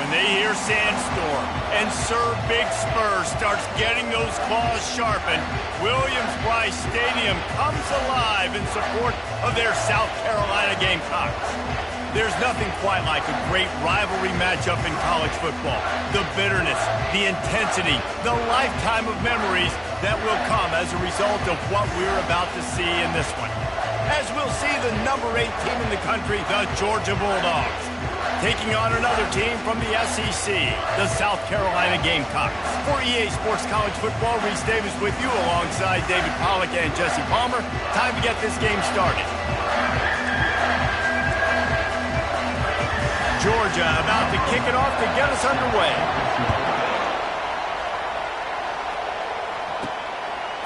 When they hear Sandstorm and Sir Big Spur starts getting those claws sharpened, Williams-Brice Stadium comes alive in support of their South Carolina Gamecocks. There's nothing quite like a great rivalry matchup in college football. The bitterness, the intensity, the lifetime of memories that will come as a result of what we're about to see in this one. As we'll see the number 8 team in the country, the Georgia Bulldogs, taking on another team from the SEC, the South Carolina Gamecocks. For EA Sports College Football, Reese Davis with you alongside David Pollack and Jesse Palmer. Time to get this game started. Georgia about to kick it off to get us underway.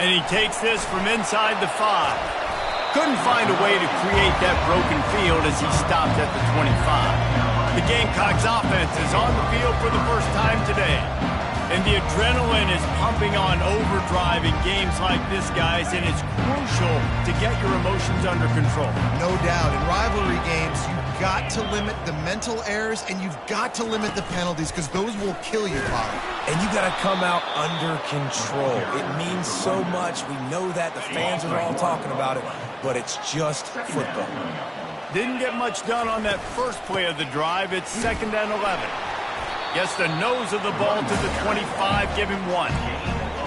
And he takes this from inside the 5. Couldn't find a way to create that broken field as he stopped at the 25. The Gamecocks offense is on the field for the first time today. And the adrenaline is pumping on overdrive in games like this, guys, and it's crucial to get your emotions under control. No doubt. In rivalry games, you've got to limit the mental errors and you've got to limit the penalties because those will kill you, Pollard. And you got to come out under control. It means so much. We know that. The fans are all talking about it, but it's just football. Didn't get much done on that first play of the drive. It's 2nd and 11. Gets the nose of the ball to the 25, give him 1.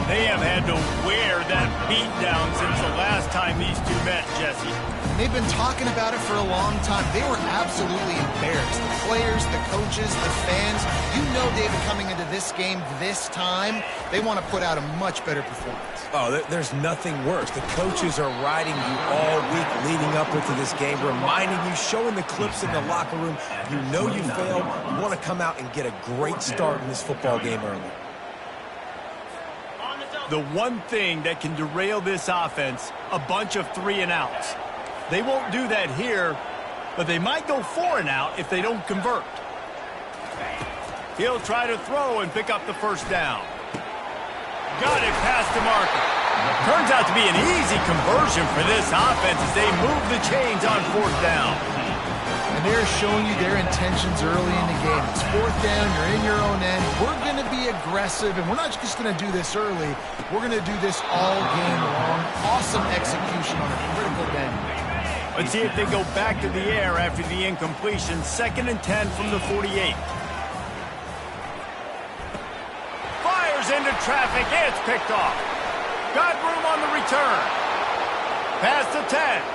They have had to wear that beat down since the last time these two met, Jesse. They've been talking about it for a long time. They were absolutely embarrassed. The players, the coaches, the fans. You know, David, coming into this game this time, they want to put out a much better performance. Oh, there's nothing worse. The coaches are riding you all week leading up into this game, reminding you, showing the clips in the locker room. You know you failed. You want to come out and get a great start in this football game early. The one thing that can derail this offense, a bunch of 3-and-outs. They won't do that here, but they might go 4-and-out if they don't convert. He'll try to throw and pick up the first down. Got it past the marker. Turns out to be an easy conversion for this offense as they move the chains on 4th down. And they're showing you their intentions early in the game. It's 4th down, you're in your own end. We're going to be aggressive, and we're not just going to do this early. We're going to do this all game long. Awesome execution on a critical venue. Let's see if they go back to the air after the incompletion. 2nd and 10 from the 48. Fires into traffic. It's picked off. Got room on the return. Past the 10.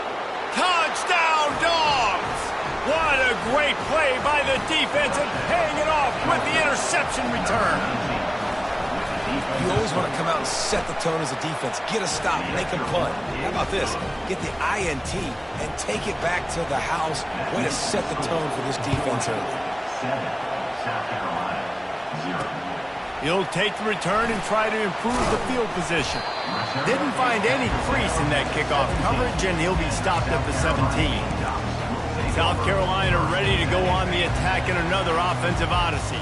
Touchdown, Dogs! What a great play by the defense and paying it off with the interception return. You always want to come out and set the tone as a defense. Get a stop, make them punt. How about this? Get the INT and take it back to the house. Way to set the tone for this defense early. He'll take the return and try to improve the field position. Didn't find any crease in that kickoff coverage, and he'll be stopped at the 17. South Carolina ready to go on the attack in another offensive odyssey.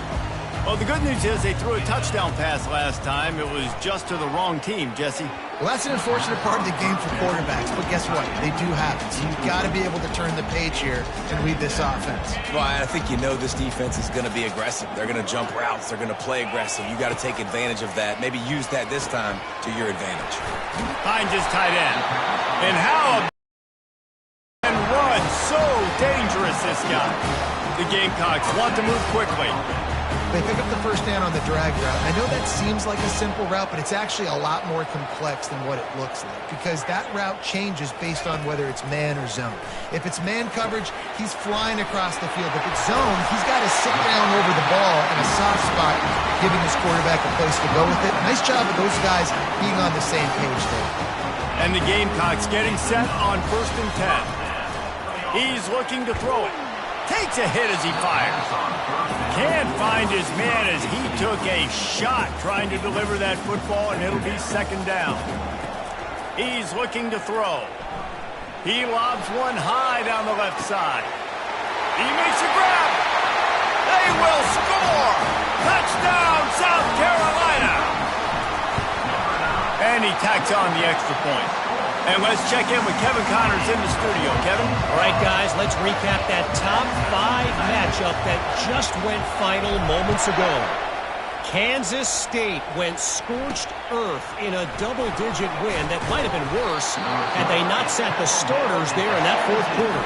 Well, the good news is they threw a touchdown pass last time. It was just to the wrong team, Jesse. Well, that's an unfortunate part of the game for quarterbacks, but guess what? They do happen. So you've got to be able to turn the page here and read this offense. Well, I think you know this defense is going to be aggressive. They're going to jump routes. They're going to play aggressive. You got to take advantage of that. Maybe use that this time to your advantage. Finds his tight end. And how and run. So dangerous, this guy. The Gamecocks want to move quickly. They pick up the first down on the drag route. I know that seems like a simple route, but it's actually a lot more complex than what it looks like because that route changes based on whether it's man or zone. If it's man coverage, he's flying across the field. If it's zone, he's got to sit down over the ball in a soft spot, giving his quarterback a place to go with it. Nice job of those guys being on the same page there. And the Gamecocks getting set on 1st and 10. He's looking to throw it. Takes a hit as he fires. Can't find his man as he took a shot trying to deliver that football, and it'll be 2nd down. He's looking to throw. He lobs one high down the left side. He makes a grab. They will score. Touchdown, South Carolina. And he tacks on the extra point. And let's check in with Kevin Connors in the studio. Kevin? All right, guys, let's recap that top 5 matchup that just went final moments ago. Kansas State went scorched earth in a double-digit win that might have been worse had they not sat the starters there in that fourth quarter.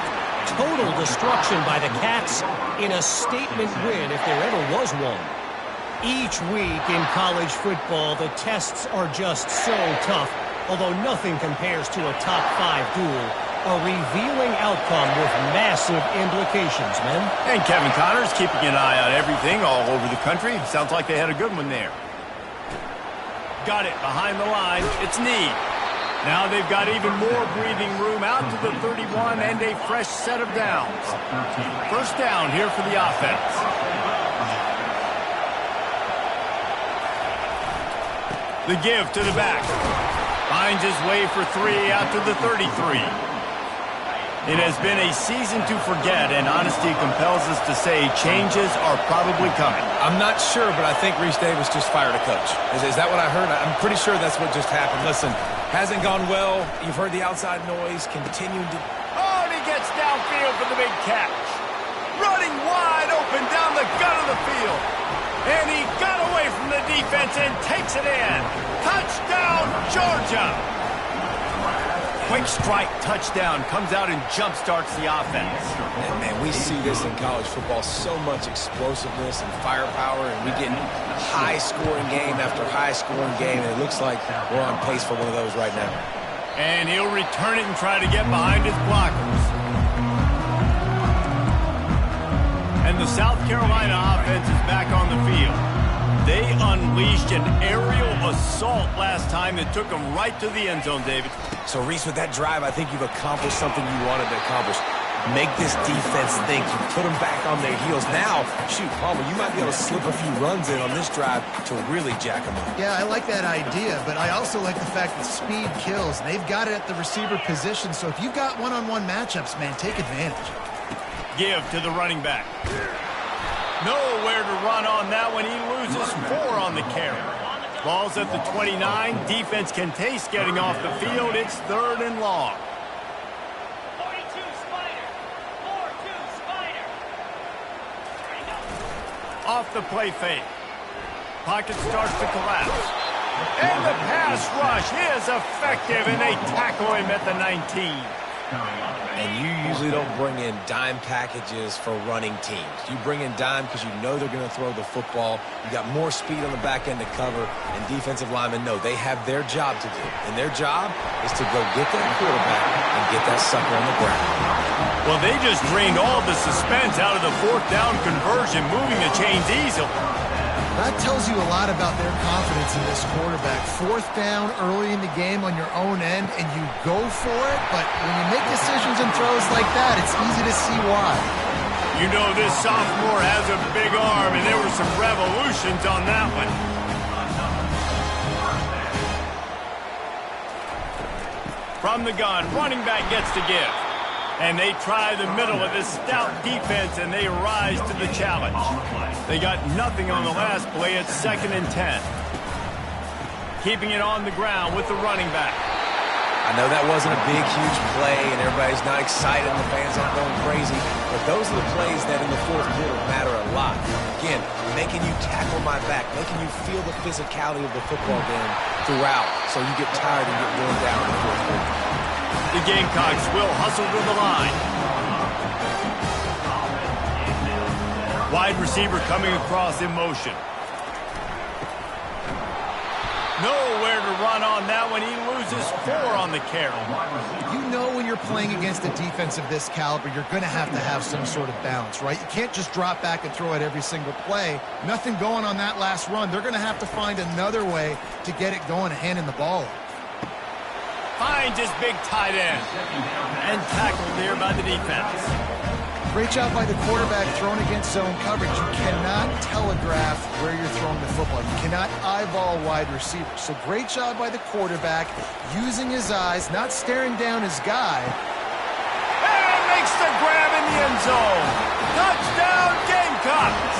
Total destruction by the Cats in a statement win if there ever was one. Each week in college football, the tests are just so tough, although nothing compares to a top 5 duel. A revealing outcome with massive implications, men. And Kevin Connors keeping an eye on everything all over the country. Sounds like they had a good one there. Got it behind the line. It's Need. Now they've got even more breathing room out to the 31 and a fresh set of downs. First down here for the offense. The give to the back. Finds his way for 3 out to the 33. It has been a season to forget, and honesty compels us to say changes are probably coming. I'm not sure, but I think Reese Davis just fired a coach. Is that what I heard? I'm pretty sure that's what just happened. Listen, hasn't gone well. You've heard the outside noise. Continuing to... Oh, and he gets downfield for the big catch. Running wide open down the gut of the field. And he got away from the defense and takes it in. Touchdown, Georgia! Quick strike touchdown comes out and jump-starts the offense. And man, we see this in college football, so much explosiveness and firepower, and we get high-scoring game after high-scoring game, and it looks like we're on pace for one of those right now. And he'll return it and try to get behind his blockers. And the South Carolina offense is back on the field. They unleashed an aerial assault last time that took them right to the end zone, David. So, Reese, with that drive, I think you've accomplished something you wanted to accomplish. Make this defense think. You put them back on their heels. Now, shoot, Palmer, you might be able to slip a few runs in on this drive to really jack them up. Yeah, I like that idea, but I also like the fact that speed kills. And they've got it at the receiver position, so if you've got one-on-one matchups, man, take advantage. Give to the running back. Nowhere to run on that one. He loses 4 on the carry. Ball's at the 29. Defense can taste getting off the field. It's 3rd and long. 42 Spider. 4-2 Spider. Off the play fake. Pocket starts to collapse. And the pass rush is effective, and they tackle him at the 19. And you usually don't bring in dime packages for running teams. You bring in dime because you know they're going to throw the football. You got more speed on the back end to cover, and defensive linemen know they have their job to do. And their job is to go get that quarterback and get that sucker on the ground. Well, they just drained all the suspense out of the 4th down conversion, moving the chains easily. That tells you a lot about their confidence in this quarterback. 4th down early in the game on your own end, and you go for it, but when you make decisions and throws like that, it's easy to see why. You know this sophomore has a big arm, and there were some revolutions on that one. From the gun, running back gets to give. And they try the middle of this stout defense, and they rise to the challenge. They got nothing on the last play. It's 2nd and 10. Keeping it on the ground with the running back. I know that wasn't a big, huge play, and everybody's not excited, and the fans aren't going crazy, but those are the plays that in the 4th quarter matter a lot. Again, making you tackle my back, making you feel the physicality of the football game throughout, so you get tired and get worn down in the 4th quarter. The Gamecocks will hustle to the line. Wide receiver coming across in motion. Nowhere to run on that one. He loses 4 on the carry. You know when you're playing against a defense of this caliber, you're going to have some sort of balance, right? You can't just drop back and throw it every single play. Nothing going on that last run. They're going to have to find another way to get it going and handing the ball off. Finds his big tight end. And tackled there by the defense. Great job by the quarterback throwing against zone coverage. You cannot telegraph where you're throwing the football. You cannot eyeball wide receivers. So great job by the quarterback using his eyes, not staring down his guy. And makes the grab in the end zone. Touchdown, Gamecocks.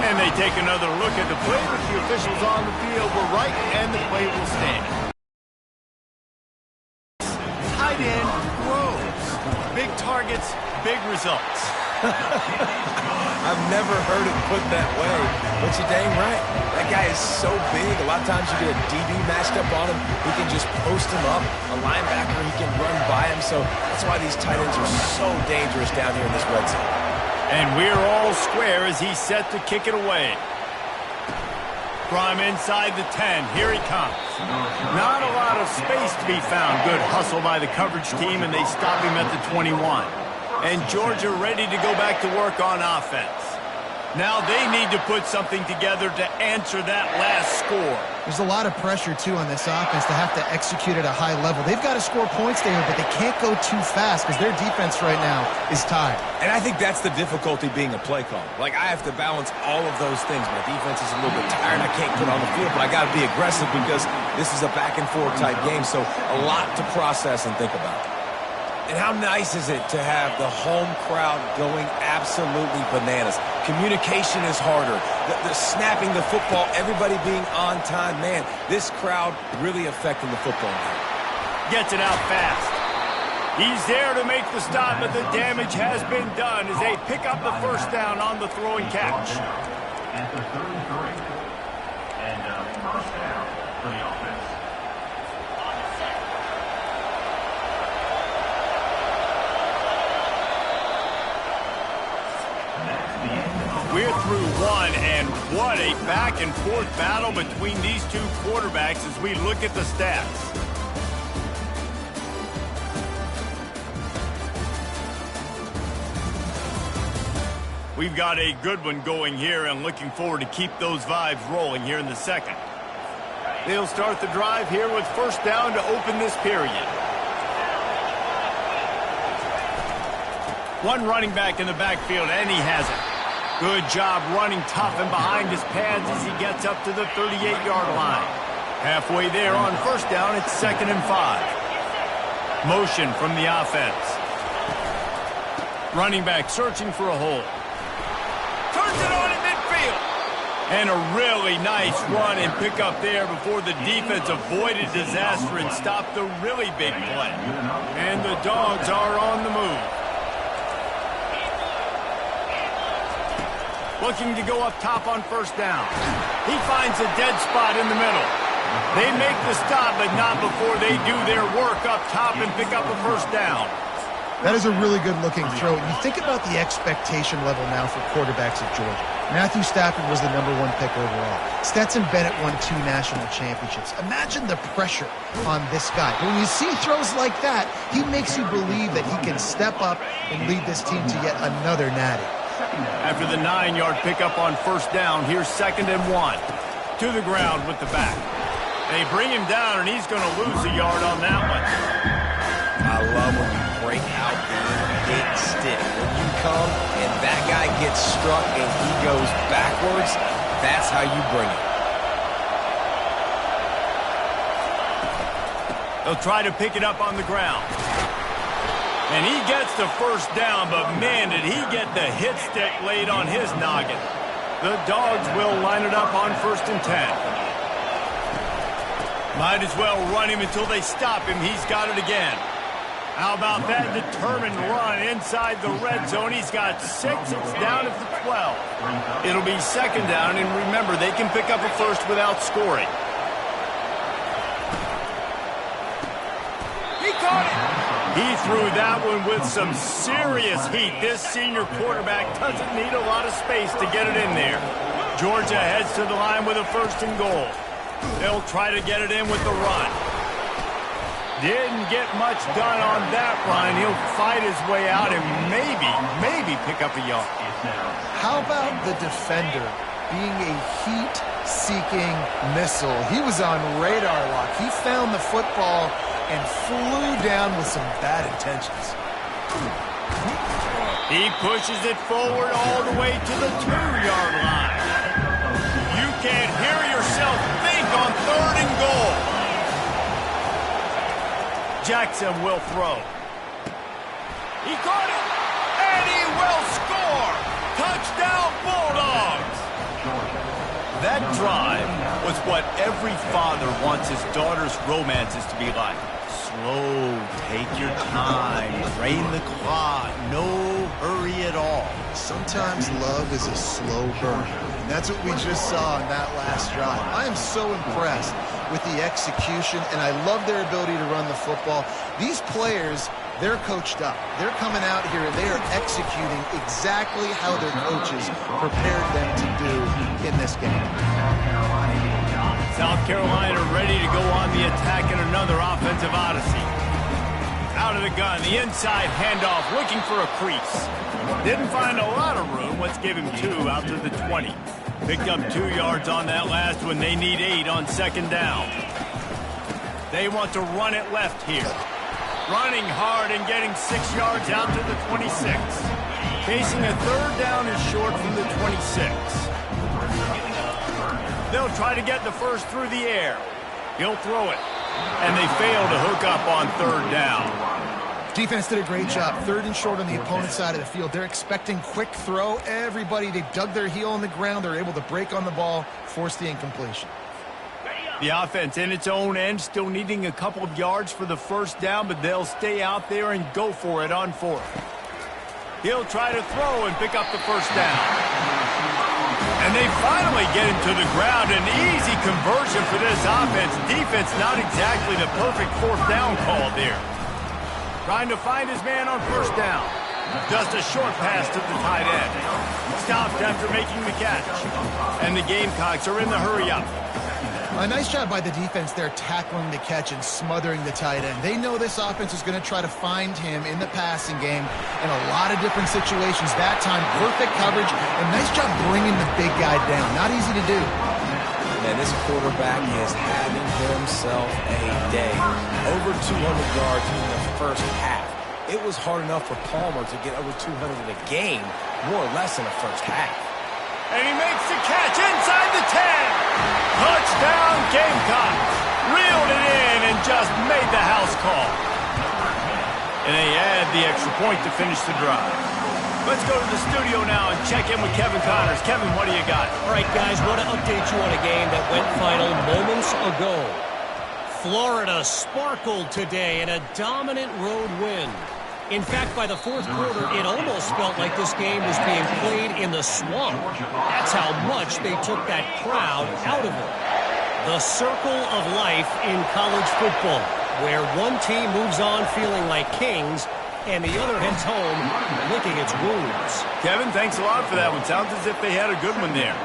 And they take another look at the play, but the officials on the field were right, and the play will stand. tight end grows. Big targets, big results. I've never heard it put that way, but you're dang right. That guy is so big. A lot of times you get a DB matched up on him. He can just post him up. A linebacker, he can run by him. So that's why these tight ends are so dangerous down here in this red zone. And we're all square as he's set to kick it away. From inside the 10, here he comes. Not a lot of space to be found. Good hustle by the coverage team, and they stop him at the 21. And Georgia ready to go back to work on offense. Now they need to put something together to answer that last score. There's a lot of pressure, too, on this offense to have to execute at a high level. They've got to score points there, but they can't go too fast because their defense right now is tired. And I think that's the difficulty being a play caller. Like, I have to balance all of those things. My defense is a little bit tired. I can't get on the field, but I got to be aggressive because this is a back-and-forth type game, so a lot to process and think about. And how nice is it to have the home crowd going absolutely bananas? Communication is harder. The snapping the football, everybody being on time. Man, this crowd really affecting the football game. Gets it out fast. He's there to make the stop, but the damage has been done as they pick up the first down on the throw and catch. At the 33. And first down for the offense. We're through one, and what a back-and-forth battle between these two quarterbacks as we look at the stats. We've got a good one going here, and looking forward to keep those vibes rolling here in the second. They'll start the drive here with first down to open this period. One running back in the backfield, and he has it. Good job running tough and behind his pads as he gets up to the 38-yard line. Halfway there on first down, it's 2nd and 5. Motion from the offense. Running back searching for a hole. Turns it on in midfield. And a really nice run and pick up there before the defense avoided disaster and stopped the really big play. And the Dogs are on the move. Looking to go up top on first down. He finds a dead spot in the middle. They make the stop, but not before they do their work up top and pick up a first down. That is a really good-looking throw. You think about the expectation level now for quarterbacks at Georgia. Matthew Stafford was the #1 pick overall. Stetson Bennett won 2 national championships. Imagine the pressure on this guy. When you see throws like that, he makes you believe that he can step up and lead this team to yet another natty. After the 9-yard pickup on first down, here's 2nd and 1. To the ground with the back. They bring him down, and he's going to lose a yard on that one. I love when you break out the big stick. When you come and that guy gets struck and he goes backwards, that's how you bring it. They'll try to pick it up on the ground. And he gets the first down, but man, did he get the hit stick laid on his noggin. The Dogs will line it up on 1st and 10. Might as well run him until they stop him. He's got it again. How about that determined run inside the red zone? He's got 6. It's down at the 12. It'll be 2nd down, and remember, they can pick up a first without scoring. He caught it. He threw that one with some serious heat. This senior quarterback doesn't need a lot of space to get it in there. Georgia heads to the line with a 1st and goal. They'll try to get it in with the run. Didn't get much done on that run. He'll fight his way out and maybe pick up a yard. How about the defender being a heat-seeking missile? He was on radar lock. He found the football and flew down with some bad intentions. He pushes it forward all the way to the 2-yard line. You can't hear yourself think on 3rd and goal. Jackson will throw. He caught it, and he will score. Touchdown, Bulldogs. That drive was what every father wants his daughter's romances to be like. slow. Take your time. Drain the clock. No hurry at all. Sometimes love is a slow burn. And that's what we just saw in that last drive. I am so impressed with the execution, and I love their ability to run the football. These players, they're coached up. They're coming out here, and they are executing exactly how their coaches prepared them to do in this game. South Carolina ready to go on the attack in another offensive odyssey. Out of the gun, the inside handoff, looking for a crease. Didn't find a lot of room. Let's give him 2 out to the 20. Picked up 2 yards on that last one. They need 8 on second down. They want to run it left here. Running hard and getting 6 yards out to the 26. Facing a third down and short from the 26. They'll try to get the first through the air. He'll throw it. And they fail to hook up on third down. Defense did a great job. Third and short on the opponent's side of the field. They're expecting quick throw. Everybody, they dug their heel on the ground. They're able to break on the ball, force the incompletion. The offense in its own end, still needing a couple of yards for the first down, but they'll stay out there and go for it on fourth. He'll try to throw and pick up the first down. And they finally get him to the ground. An easy conversion for this offense. Defense not exactly the perfect fourth down call there. Trying to find his man on first down. Just a short pass to the tight end. Stopped after making the catch. And the Gamecocks are in the hurry-up. A nice job by the defense there, tackling the catch and smothering the tight end. They know this offense is going to try to find him in the passing game in a lot of different situations. That time, perfect coverage, and nice job bringing the big guy down. Not easy to do. Man, this quarterback is having himself a day. Over 200 yards in the first half. It was hard enough for Palmer to get over 200 in a game, more or less in the first half. And he makes the catch inside the 10. Touchdown Gamecocks. Reeled it in and just made the house call. And they add the extra point to finish the drive. Let's go to the studio now and check in with Kevin Connors. Kevin, what do you got? All right, guys, want to update you on a game that went final moments ago. Florida sparkled today in a dominant road win. In fact, by the fourth quarter, it almost felt like this game was being played in the swamp. That's how much they took that crowd out of it. The circle of life in college football, where one team moves on feeling like kings and the other heads home licking its wounds. Kevin, thanks a lot for that one. Sounds as if they had a good one there.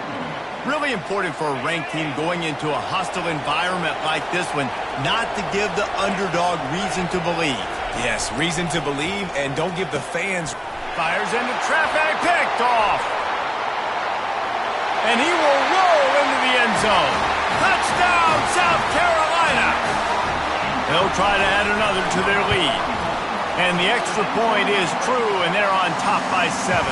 Really important for a ranked team going into a hostile environment like this one, not to give the underdog reason to believe. Yes, reason to believe, and don't give the fans. Fires into traffic, picked off. And he will roll into the end zone. Touchdown, South Carolina. They'll try to add another to their lead. And the extra point is true, and they're on top by 7.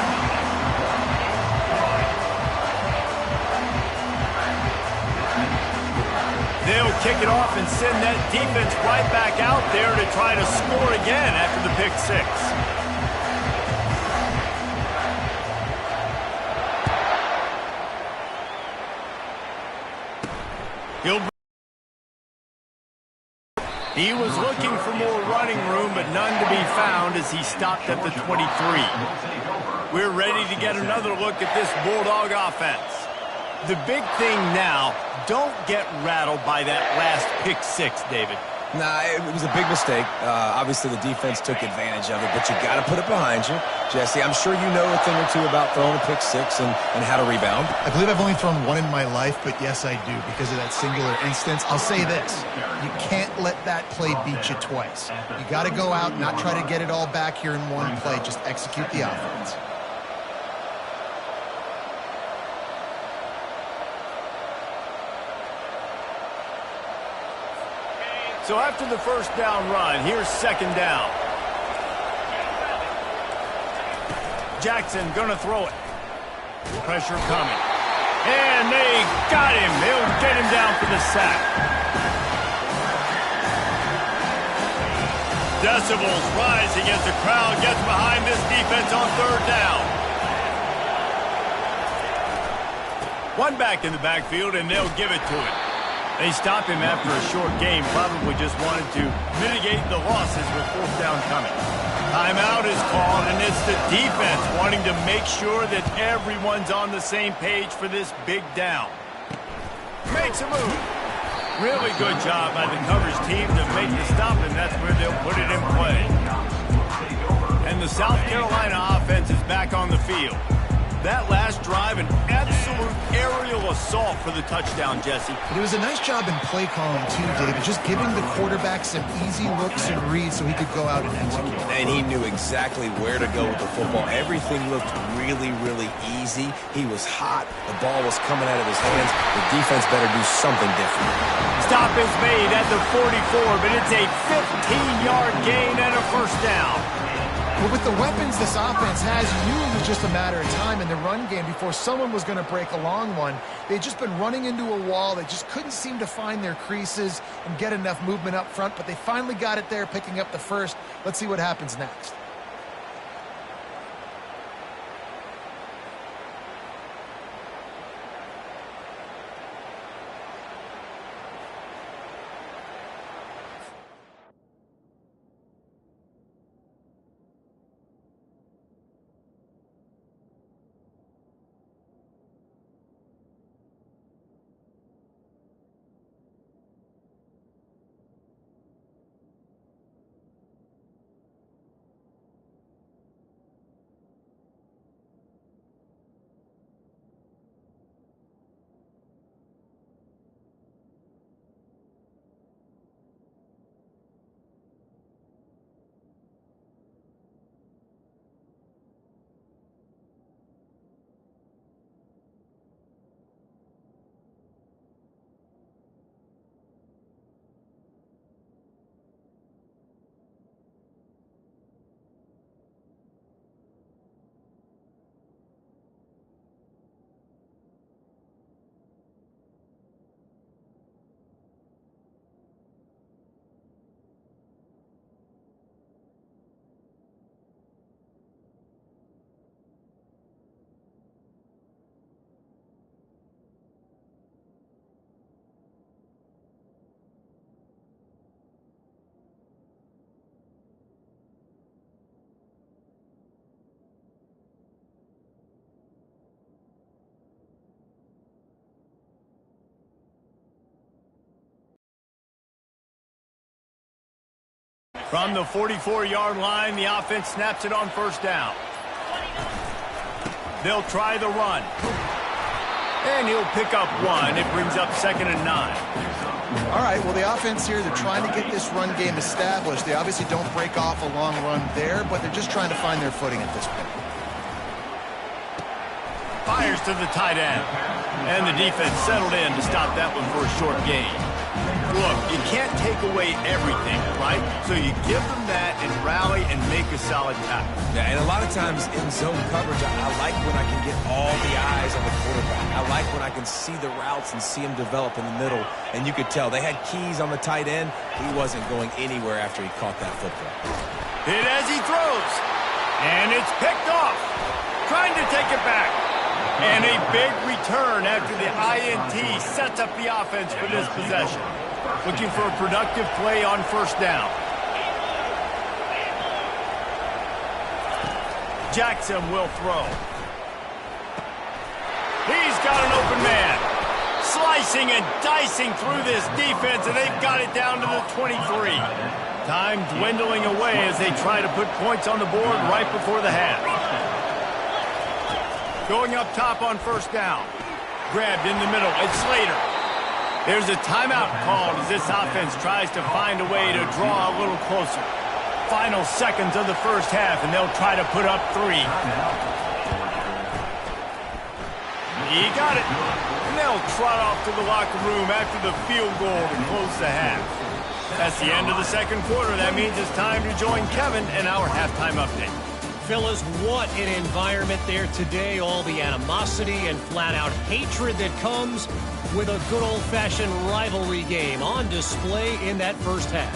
They'll kick it off and send that defense right back out there to try to score again after the pick 6. He was looking for more running room, but none to be found as he stopped at the 23. We're ready to get another look at this Bulldog offense. The big thing now, don't get rattled by that last pick 6, David. Nah, it was a big mistake. Obviously, the defense took advantage of it, but you got to put it behind you. Jesse, I'm sure you know a thing or two about throwing a pick 6 and how to rebound. I believe I've only thrown one in my life, but yes, I do because of that singular instance. I'll say this. You can't let that play beat you twice. You got to go out, not try to get it all back here in one play. Just execute the offense. So after the first down run, here's second down. Jackson gonna throw it. Pressure coming. And they got him. They'll get him down for the sack. Decibels rising as the crowd gets behind this defense on third down. One back in the backfield, and they'll give it to it. They stop him after a short game, probably just wanted to mitigate the losses with fourth down coming. Timeout is called, and it's the defense wanting to make sure that everyone's on the same page for this big down. Makes a move. Really good job by the coverage team to make the stop, and that's where they'll put it in play. And the South Carolina offense is back on the field. That last drive, an absolute aerial assault for the touchdown, Jesse. It was a nice job in play calling, too, David, just giving the quarterback some easy looks and reads so he could go out and execute. And he knew exactly where to go with the football. Everything looked really, really easy. He was hot. The ball was coming out of his hands. The defense better do something different. Stop is made at the 44, but it's a 15-yard gain and a first down. Well, with the weapons this offense has, you knew it was just a matter of time in the run game before someone was going to break a long one. They'd just been running into a wall. They just couldn't seem to find their creases and get enough movement up front, but they finally got it there, picking up the first. Let's see what happens next. From the 44-yard line, the offense snaps it on first down. They'll try the run. And he'll pick up one. It brings up 2nd and 9. All right, well, the offense here, they're trying to get this run game established. They obviously don't break off a long run there, but they're just trying to find their footing at this point. Fires to the tight end. And the defense settled in to stop that one for a short gain. Look, you can't take away everything, right? So you give them that and rally and make a solid tackle. Yeah, and a lot of times in zone coverage, I like when I can get all the eyes on the quarterback. I like when I can see the routes and see him develop in the middle. And you could tell they had keys on the tight end. He wasn't going anywhere after he caught that football. Hit as he throws. And it's picked off. Trying to take it back. And a big return after the INT sets up the offense for this possession. Looking for a productive play on first down. Jackson will throw. He's got an open man. Slicing and dicing through this defense, and they've got it down to the 23. Time dwindling away as they try to put points on the board right before the half. Going up top on first down. Grabbed in the middle. It's Slater. There's a timeout called as this offense tries to find a way to draw a little closer. Final seconds of the first half, and they'll try to put up 3. He got it. And they'll trot off to the locker room after the field goal to close the half. That's the end of the second quarter. That means it's time to join Kevin in our halftime update. Fellas, what an environment there today. All the animosity and flat-out hatred that comes with a good old-fashioned rivalry game on display in that first half.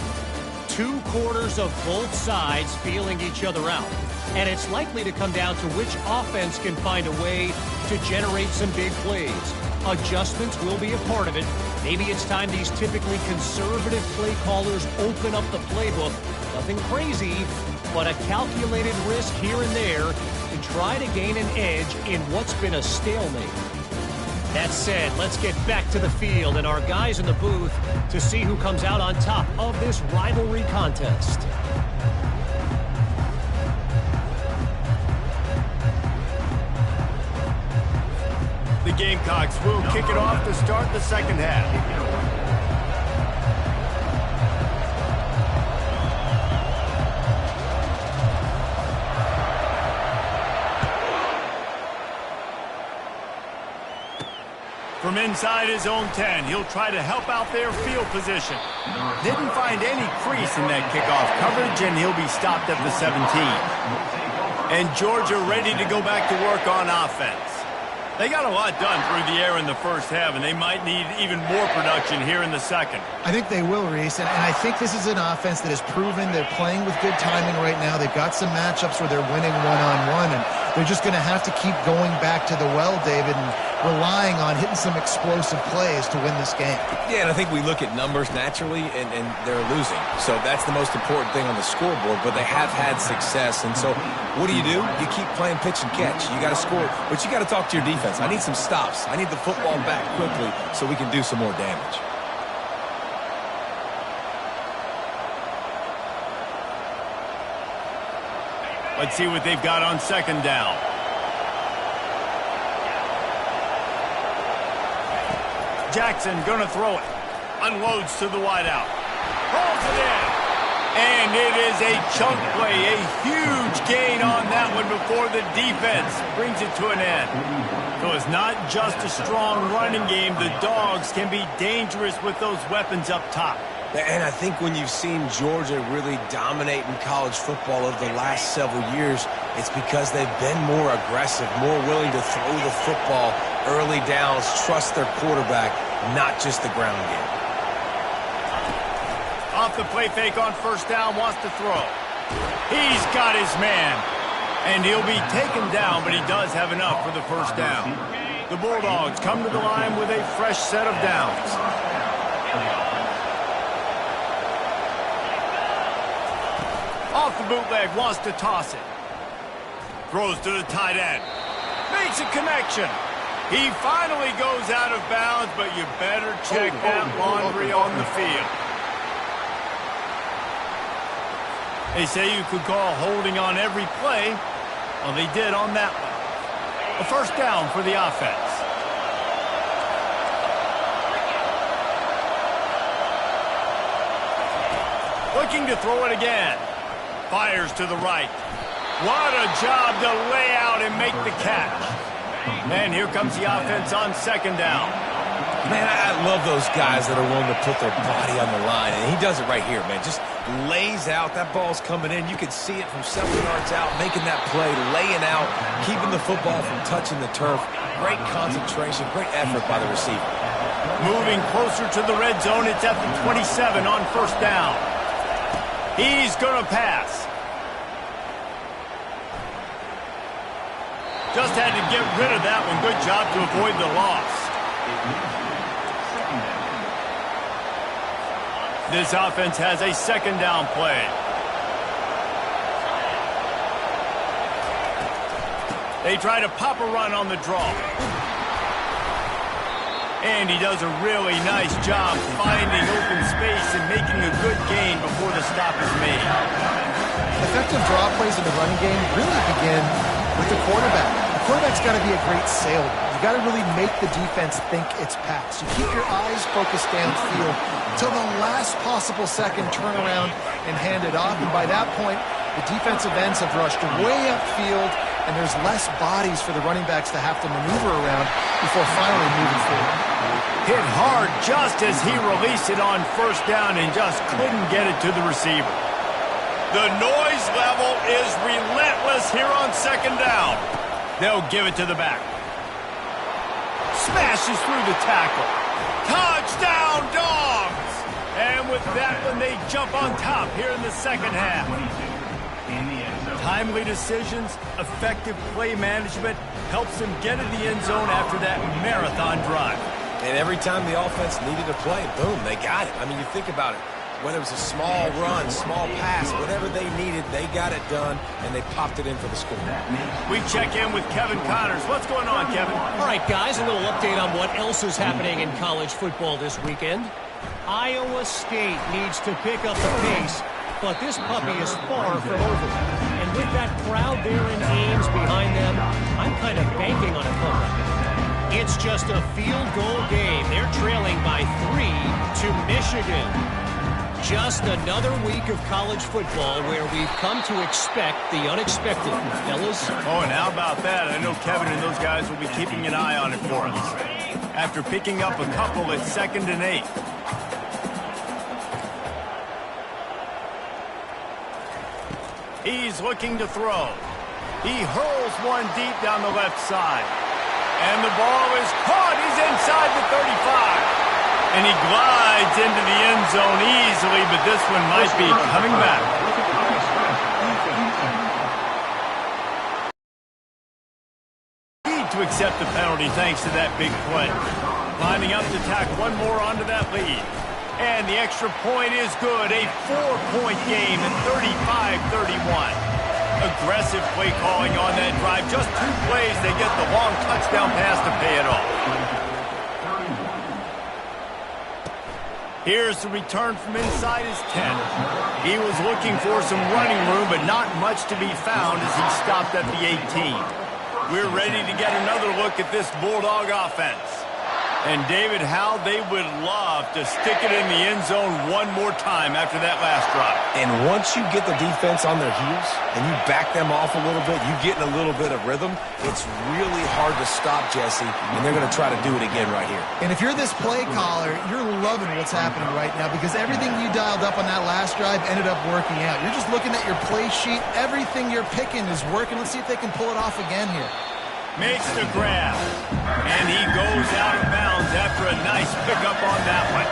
2 quarters of both sides feeling each other out. And it's likely to come down to which offense can find a way to generate some big plays. Adjustments will be a part of it. Maybe it's time these typically conservative play callers open up the playbook. Nothing crazy, but a calculated risk here and there to try to gain an edge in what's been a stalemate. That said, let's get back to the field and our guys in the booth to see who comes out on top of this rivalry contest. The Gamecocks will kick it off to start the second half. From inside his own 10, he'll try to help out their field position. Didn't find any crease in that kickoff coverage, and he'll be stopped at the 17. And Georgia ready to go back to work on offense. They got a lot done through the air in the first half, and they might need even more production here in the second. I think they will, Reese, and I think this is an offense that has proven they're playing with good timing right now. They've got some matchups where they're winning one-on-one, and they're just going to have to keep going back to the well, David, and relying on hitting some explosive plays to win this game. Yeah, and I think we look at numbers naturally, and they're losing. So that's the most important thing on the scoreboard, but they have had success. And so what do? You keep playing pitch and catch. You got to score, but you got to talk to your defense. I need some stops. I need the football back quickly so we can do some more damage. Let's see what they've got on second down. Jackson gonna throw it. Unloads to the wideout. Rolls it in. And it is a chunk play. A huge gain on that one before the defense brings it to an end. So it's not just a strong running game. The Dogs can be dangerous with those weapons up top. And I think when you've seen Georgia really dominate in college football over the last several years, it's because they've been more aggressive, more willing to throw the football early downs, trust their quarterback, not just the ground game. Off the play fake on first down, wants to throw. He's got his man. And he'll be taken down, but he does have enough for the first down. The Bulldogs come to the line with a fresh set of downs. Off the bootleg, wants to toss it. Throws to the tight end. Makes a connection. He finally goes out of bounds, but you better check that laundry on the field. They say you could call holding on every play. Well, they did on that one. A first down for the offense. Looking to throw it again. Fires to the right. What a job to lay out and make the catch. And here comes the offense on second down. Man, I love those guys that are willing to put their body on the line. And he does it right here, man. Just lays out. That ball's coming in. You can see it from several yards out, making that play, laying out, keeping the football from touching the turf. Great concentration, great effort by the receiver. Moving closer to the red zone. It's at the 27 on first down. He's going to pass. Just had to get rid of that one. Good job to avoid the loss. This offense has a second down play. They try to pop a run on the draw. And he does a really nice job finding open space and making a good gain before the stop is made. Effective draw plays in the running game really begin with the quarterback. The quarterback's got to be a great salesman. You got to really make the defense think it's pass. You keep your eyes focused downfield until the last possible second, turn around and hand it off. And by that point, the defensive ends have rushed way upfield, and there's less bodies for the running backs to have to maneuver around before finally moving forward. Hit hard just as he released it on first down and just couldn't get it to the receiver. The noise level is relentless here on second down. They'll give it to the back. Smashes through the tackle. Touchdown, Dogs! And with that one, they jump on top here in the second half. Timely decisions, effective play management helps them get in the end zone after that marathon drive. And every time the offense needed a play, boom, they got it. I mean, you think about it. Whether it was a small run, small pass, whatever they needed, they got it done, and they popped it in for the score. We check in with Kevin Connors. What's going on, Kevin? All right, guys, a little update on what else is happening in college football this weekend. Iowa State needs to pick up the pace, but this puppy is far from over. And with that crowd there in Ames behind them, I'm kind of banking on a comeback. It's just a field goal game. They're trailing by 3 to Michigan. Just another week of college football where we've come to expect the unexpected, fellas. Oh, and how about that? I know Kevin and those guys will be keeping an eye on it for us. After picking up a couple at 2nd and 8. He's looking to throw. He hurls one deep down the left side. And the ball is caught. He's inside the 35. And he glides into the end zone easily, but this one might be coming back. Need to accept the penalty thanks to that big play. Lining up to tack one more onto that lead. And the extra point is good. A 4-point game at 35-31. Aggressive play calling on that drive. Just 2 plays, they get the long touchdown pass to pay it off. Here's the return from inside his 10. He was looking for some running room, but not much to be found as he stopped at the 18. We're ready to get another look at this Bulldog offense. And David, how they would love to stick it in the end zone one more time after that last drive. And once you get the defense on their heels and you back them off a little bit, you get in a little bit of rhythm, it's really hard to stop, Jesse, and they're going to try to do it again right here. And if you're this play caller, you're loving what's happening right now because everything you dialed up on that last drive ended up working out. You're just looking at your play sheet. Everything you're picking is working. Let's see if they can pull it off again here. Makes the grab. And he goes out of bounds after a nice pickup on that one.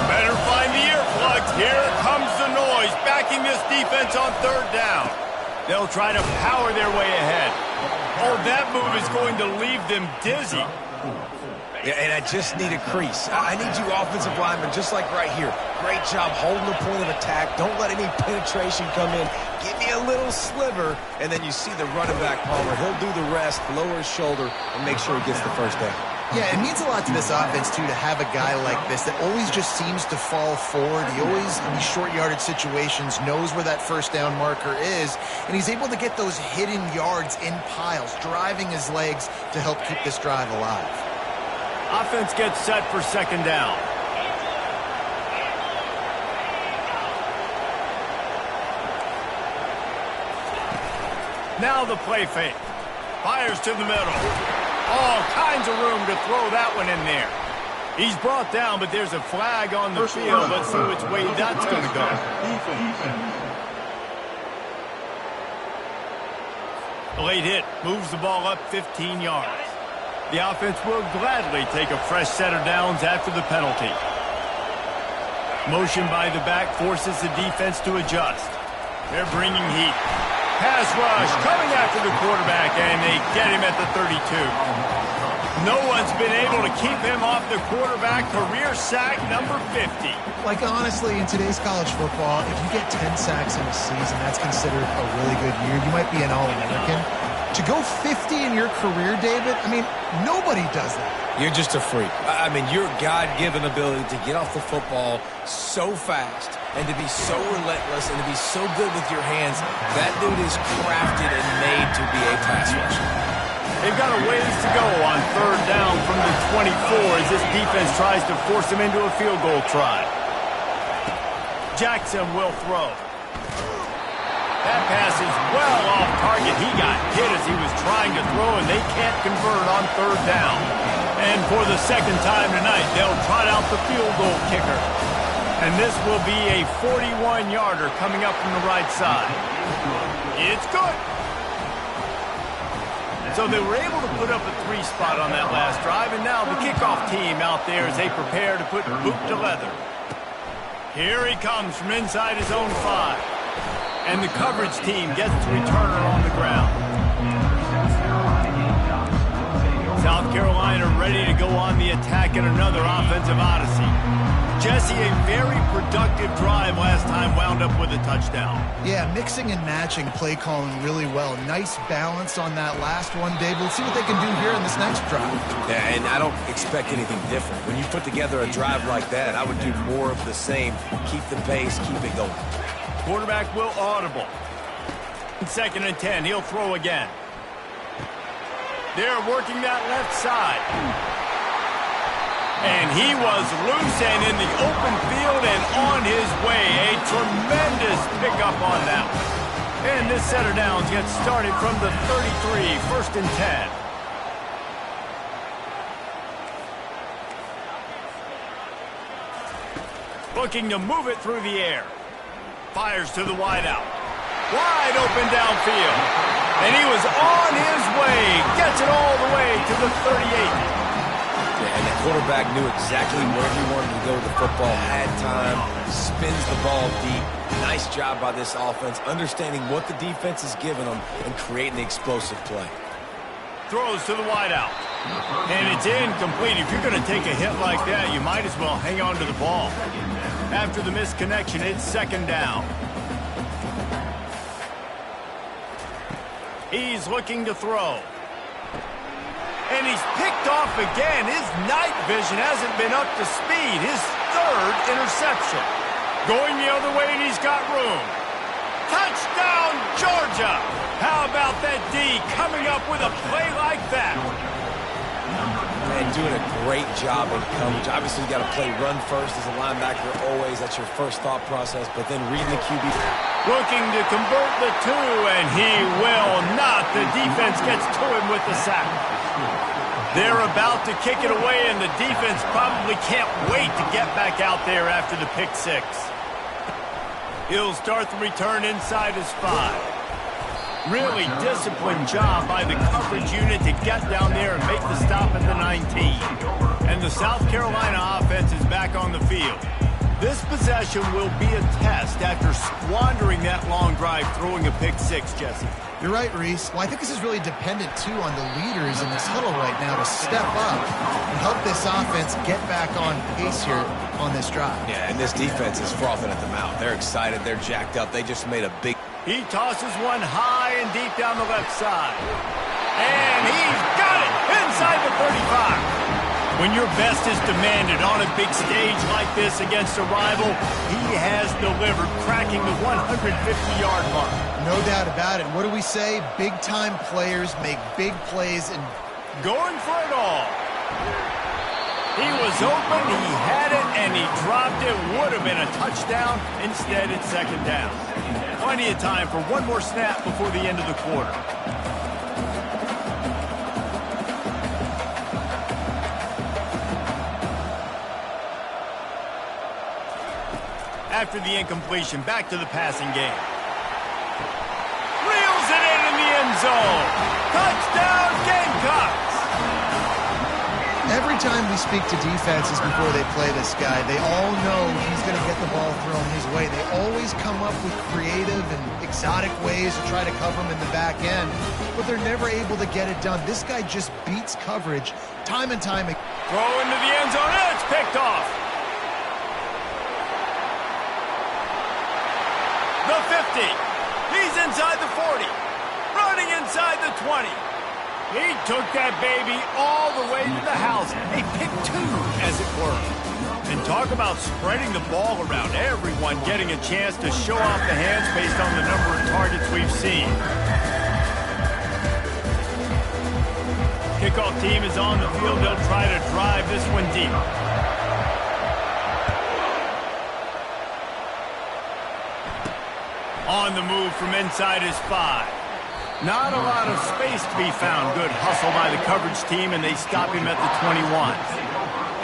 Better find the earplugs. Here comes the noise, backing this defense on 3rd down. They'll try to power their way ahead. Oh, that move is going to leave them dizzy. Yeah, and I just need a crease. I need you offensive linemen, just like right here. Great job holding the point of attack. Don't let any penetration come in. Give me a little sliver, and then you see the running back, Palmer. He'll do the rest, lower his shoulder, and make sure he gets the first down. Yeah, it means a lot to this offense, too, to have a guy like this that always just seems to fall forward. He always, in these short yardage situations, knows where that first down marker is, and he's able to get those hidden yards in piles, driving his legs to help keep this drive alive. Offense gets set for 2nd down. Now the play fake. Fires to the middle. All kinds of room to throw that one in there. He's brought down, but there's a flag on the field. Let's see which way that's going to go. The late hit moves the ball up 15 yards. The offense will gladly take a fresh set of downs after the penalty. Motion by the back forces the defense to adjust. They're bringing heat. Pass rush coming after the quarterback, and they get him at the 32. No one's been able to keep him off the quarterback. Career sack number 50. Like, honestly, in today's college football, if you get 10 sacks in a season, that's considered a really good year. You might be an All-American. To go 50 in your career, David, I mean, nobody does that. You're just a freak. I mean, your God-given ability to get off the football so fast and to be so relentless and to be so good with your hands, that dude is crafted and made to be a pass rusher. They've got a ways to go on 3rd down from the 24 as this defense tries to force him into a field goal try. Jackson will throw. That pass is well off target. He got hit as he was trying to throw, and they can't convert on 3rd down. And for the 2nd time tonight, they'll trot out the field goal kicker. And this will be a 41-yarder coming up from the right side. It's good. So they were able to put up a 3 spot on that last drive, and now the kickoff team out there as they prepare to put boot to leather. Here he comes from inside his own 5. And the coverage team gets the returner on the ground. South Carolina ready to go on the attack in another offensive odyssey. Jesse, a very productive drive last time wound up with a touchdown. Yeah, mixing and matching play calling really well. Nice balance on that last one, Dave. We'll see what they can do here in this next drive. Yeah, and I don't expect anything different. When you put together a drive like that, I would do more of the same. Keep the pace, keep it going. Quarterback will audible. 2nd and 10, he'll throw again. They're working that left side. And he was loose and in the open field and on his way. A tremendous pickup on that one. And this set of downs gets started from the 33, 1st and 10. Looking to move it through the air. Fires to the wideout. Wide open downfield. And he was on his way. Gets it all the way to the 38. Yeah, and the quarterback knew exactly where he wanted to go with the football, had time, spins the ball deep. Nice job by this offense, understanding what the defense is giving them and creating the explosive play. Throws to the wideout. And it's incomplete. If you're going to take a hit like that, you might as well hang on to the ball. After the missed connection, it's 2nd down. He's looking to throw. And he's picked off again. His night vision hasn't been up to speed. His 3rd interception. Going the other way, and he's got room. Touchdown, Georgia! How about that D coming up with a play like that? And doing a great job in coverage. Obviously, you got to play run first as a linebacker always. That's your first thought process. But then reading the QB. Looking to convert the 2, and he will not. The defense gets to him with the sack. They're about to kick it away, and the defense probably can't wait to get back out there after the pick 6. He'll start the return inside his 5. Really disciplined job by the coverage unit to get down there and make the stop at the 19. And the South Carolina offense is back on the field. This possession will be a test after squandering that long drive throwing a pick 6, Jesse. You're right, Reese. Well, I think this is really dependent, too, on the leaders in this huddle right now to step up and help this offense get back on pace here on this drive. Yeah, and this defense is frothing at the mouth. They're excited. They're jacked up. They just made a big... He tosses one high and deep down the left side. And he's got it inside the 35. When your best is demanded on a big stage like this against a rival, he has delivered, cracking the 150-yard mark. No doubt about it. What do we say? Big-time players make big plays and going for it all. He was open, he had it, and he dropped it. Would have been a touchdown. Instead, it's 2nd down. Plenty of time for one more snap before the end of the quarter. After the incompletion, back to the passing game. Reels it in the end zone. Touchdown, Gamecocks! Every time we speak to defenses before they play this guy, they all know he's going to get the ball thrown his way. They always come up with creative and exotic ways to try to cover him in the back end, but they're never able to get it done. This guy just beats coverage time and time again. Throw into the end zone, and it's picked off. The 50. He's inside the 40. Running inside the 20. He took that baby all the way to the house. A pick 2, as it were. And talk about spreading the ball around. Everyone getting a chance to show off the hands based on the number of targets we've seen. Kickoff team is on the field. They'll try to drive this one deep. On the move from inside his 5. Not a lot of space to be found. Good hustle by the coverage team, and they stop him at the 21.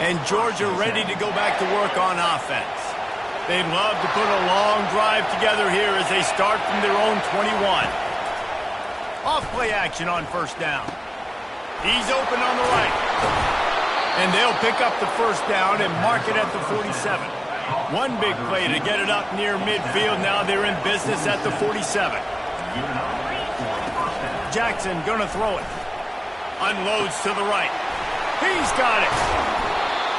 And Georgia ready to go back to work on offense. They'd love to put a long drive together here as they start from their own 21. Off play action on 1st down. He's open on the right. And they'll pick up the 1st down and mark it at the 47. One big play to get it up near midfield. Now they're in business at the 47. Jackson gonna throw it. Unloads to the right. He's got it.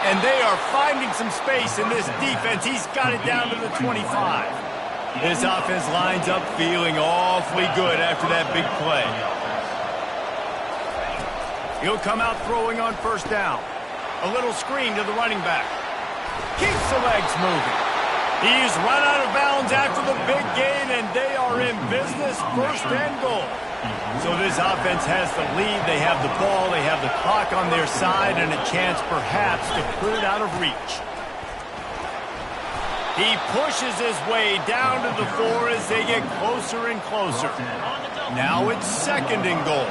And they are finding some space in this defense. He's got it down to the 25. This offense lines up feeling awfully good after that big play. He'll come out throwing on first down. A little screen to the running back. Keeps the legs moving. He's run out of bounds after the big gain, and they are in business, first and goal. So this offense has the lead. They have the ball. They have the clock on their side and a chance perhaps to put it out of reach. He pushes his way down to the 4 as they get closer and closer. Now it's second and goal.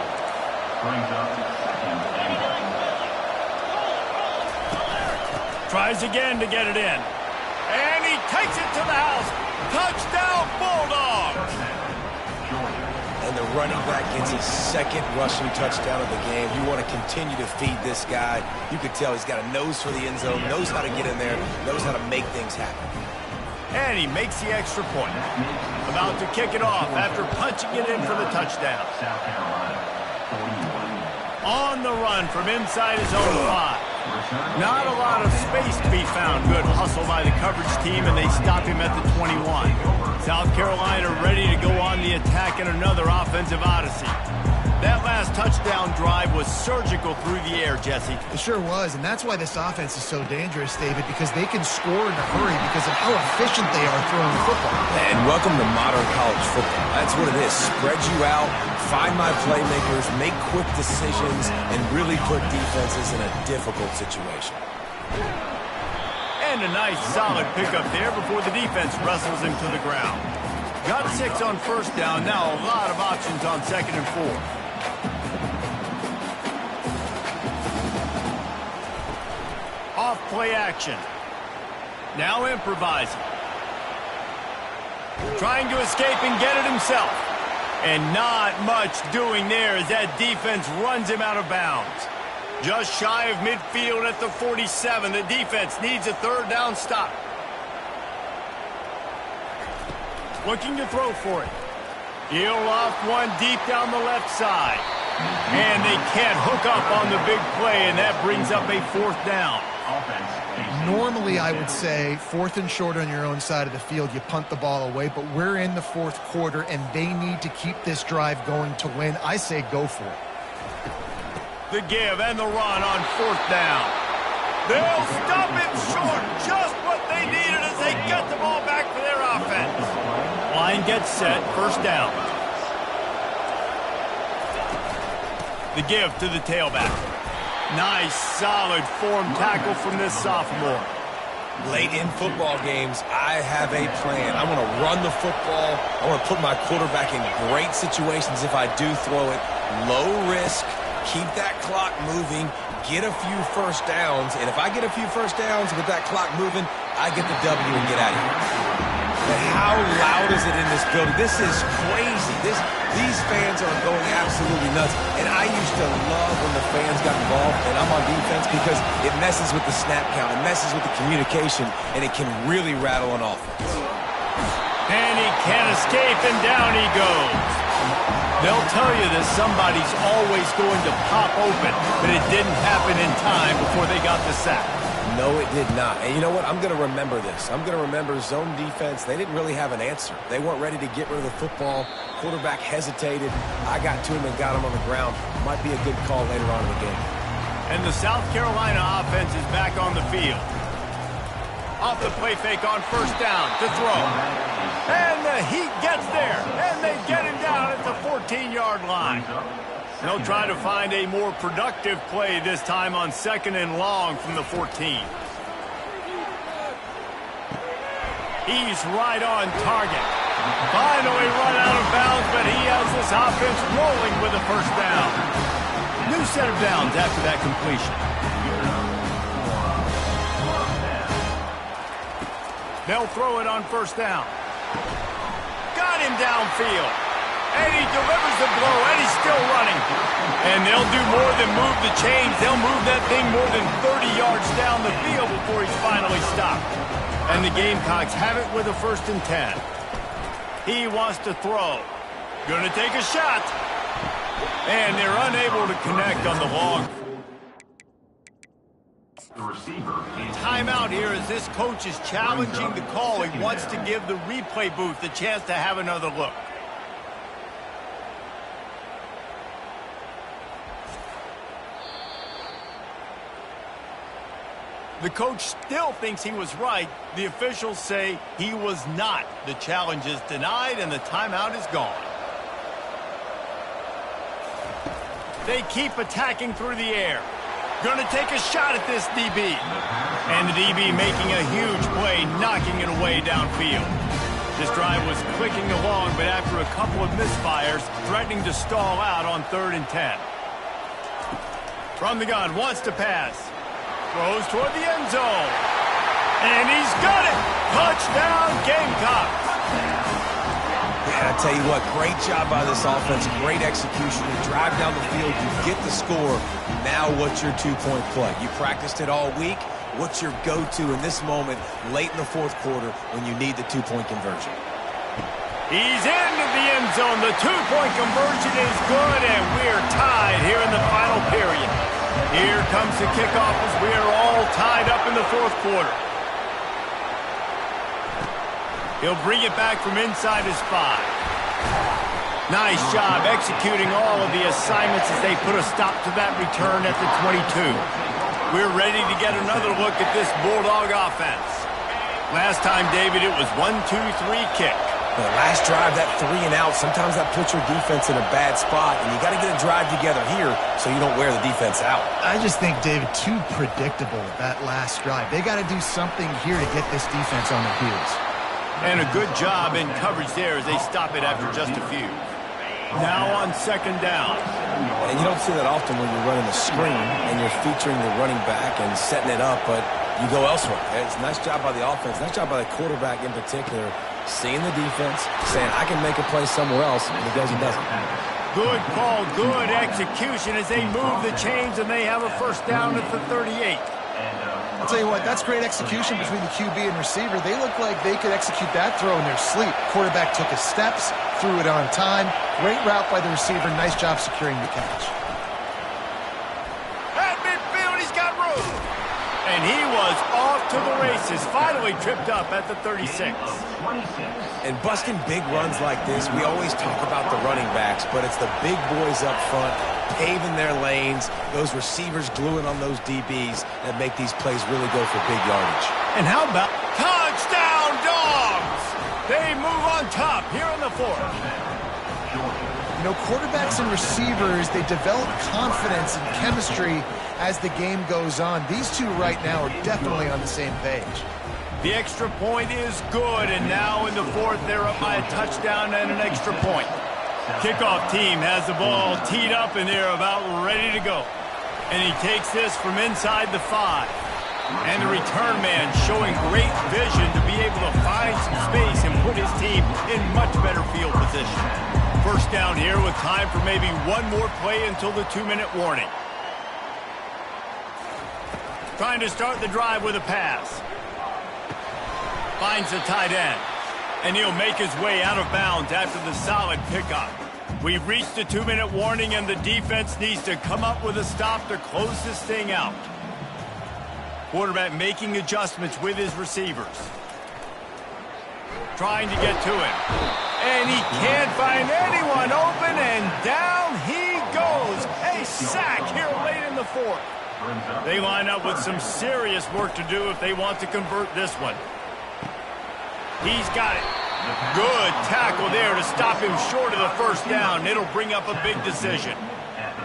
Tries again to get it in. And he takes it to the house. Touchdown, Bulldogs! And the running back gets his second rushing touchdown of the game. You want to continue to feed this guy. You can tell he's got a nose for the end zone, knows how to get in there, knows how to make things happen. And he makes the extra point. About to kick it off after punching it in for the touchdown. On the run from inside his own 5. Not a lot of space to be found. Good hustle by the coverage team, and they stop him at the 21. South Carolina ready to go on the attack in another offensive odyssey. That last touchdown drive was surgical through the air, Jesse. It sure was, and that's why this offense is so dangerous, David, because they can score in a hurry because of how efficient they are throwing the football. And welcome to modern college football. That's what it is. Spread you out, find my playmakers, make quick decisions, and really put defenses in a difficult situation. And a nice solid pickup there before the defense wrestles him to the ground. Got 6 on first down. Now a lot of options on second and 4. Off play action. Now improvising. Trying to escape and get it himself. And not much doing there as that defense runs him out of bounds. Just shy of midfield at the 47. The defense needs a third down stop. Looking to throw for it. He'll off one deep down the left side. And they can't hook up on the big play, and that brings up a 4th down. Normally, I would say 4th and short on your own side of the field, you punt the ball away, but we're in the 4th quarter, and they need to keep this drive going to win. I say go for it. The give and the run on 4th down. They'll stop him short, just what they needed as they get the ball back for their offense. Line gets set, first down. The give to the tailback. Nice, solid form tackle from this sophomore. Late in football games, I have a plan. I want to run the football. I want to put my quarterback in great situations if I do throw it. Low risk, keep that clock moving, get a few first downs. And if I get a few first downs with that clock moving, I get the W and get out of here. And how loud is it in this building? This is crazy. These fans are going absolutely nuts. And I used to love when the fans got involved, and I'm on defense because it messes with the snap count. It messes with the communication, and it can really rattle an offense. And he can't escape, and down he goes. They'll tell you that somebody's always going to pop open, but it didn't happen in time before they got the sack. No, it did not. And you know what? I'm going to remember this. I'm going to remember zone defense. They didn't really have an answer. They weren't ready to get rid of the football. Quarterback hesitated. I got to him and got him on the ground. Might be a good call later on in the game. And the South Carolina offense is back on the field. Off the play fake on first down to throw. And the Heat gets there. And they get him down at the 14-yard line. They'll try to find a more productive play this time on second and long from the 14. He's right on target. Finally run out of bounds, but he has this offense rolling with a first down. New set of downs after that completion. They'll throw it on first down. Got him downfield. And he delivers the blow, and he's still running. And they'll do more than move the chains. They'll move that thing more than 30 yards down the field before he's finally stopped. And the Gamecocks have it with a 1st and 10. He wants to throw. Gonna take a shot. And they're unable to connect on the long. The receiver is Timeout here as this coach is challenging the call. He wants to give the replay booth a chance to have another look. The coach still thinks he was right. The officials say he was not. The challenge is denied and the timeout is gone. They keep attacking through the air. Gonna take a shot at this DB. And the DB making a huge play, knocking it away downfield. This drive was clicking along, but after a couple of misfires, threatening to stall out on 3rd and 10. From the gun, wants to pass. Throws toward the end zone. And he's got it! Touchdown, Gamecocks! Man, I tell you what, great job by this offense. Great execution. You drive down the field, you get the score. Now what's your two-point play? You practiced it all week. What's your go-to in this moment late in the 4th quarter when you need the two-point conversion? He's into the end zone. The two-point conversion is good, and we're tied here in the final period. Here comes the kickoff as we are all tied up in the 4th quarter. He'll bring it back from inside his 5. Nice job executing all of the assignments as they put a stop to that return at the 22. We're ready to get another look at this Bulldog offense. Last time, David, it was 1-2-3 kick. The last drive, that 3 and out, sometimes that puts your defense in a bad spot, and you got to get a drive together here so you don't wear the defense out. I just think, David, too predictable, that last drive. They got to do something here to get this defense on their heels. And a good job in coverage there as they stop it after just a few. Now on 2nd down. And you don't see that often when you're running a screen and you're featuring the running back and setting it up, but you go elsewhere. It's a nice job by the offense, nice job by the quarterback in particular, seeing the defense, saying, I can make a play somewhere else, and he goes and does it. Good call, good execution as they move the chains, and they have a 1st down at the 38. I'll tell you what, that's great execution between the QB and receiver. They look like they could execute that throw in their sleep. Quarterback took his steps, threw it on time. Great route by the receiver. Nice job securing the catch. At midfield, he's got room. And he was off to the races, finally tripped up at the 36. And busting big runs like this, we always talk about the running backs, but it's the big boys up front, paving their lanes, those receivers gluing on those DBs that make these plays really go for big yardage. And how about touchdown, Dogs? They move on top here in the 4th. You know, quarterbacks and receivers, they develop confidence and chemistry as the game goes on. These two right now are definitely on the same page. The extra point is good, and now in the 4th, they're up by a touchdown and an extra point. Kickoff team has the ball teed up, and they're about ready to go. And he takes this from inside the 5. And the return man showing great vision to be able to find some space and put his team in much better field position. 1st down here with time for maybe one more play until the 2-minute warning. Trying to start the drive with a pass. Finds the tight end. And he'll make his way out of bounds after the solid pickup. We've reached the 2-minute warning, and the defense needs to come up with a stop to close this thing out. Quarterback making adjustments with his receivers. Trying to get to him. And he can't find anyone open, and down he goes. A sack here late in the 4th. They line up with some serious work to do if they want to convert this one. He's got it. Good tackle there to stop him short of the 1st down. It'll bring up a big decision.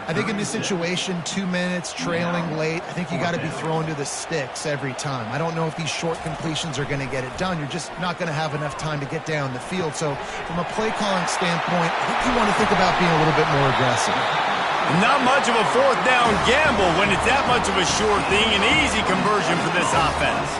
I think in this situation, 2 minutes, trailing late, I think you got to be thrown to the sticks every time. I don't know if these short completions are going to get it done. You're just not going to have enough time to get down the field. So from a play calling standpoint, I think you want to think about being a little bit more aggressive. Not much of a 4th down gamble when it's that much of a sure thing, an easy conversion for this offense.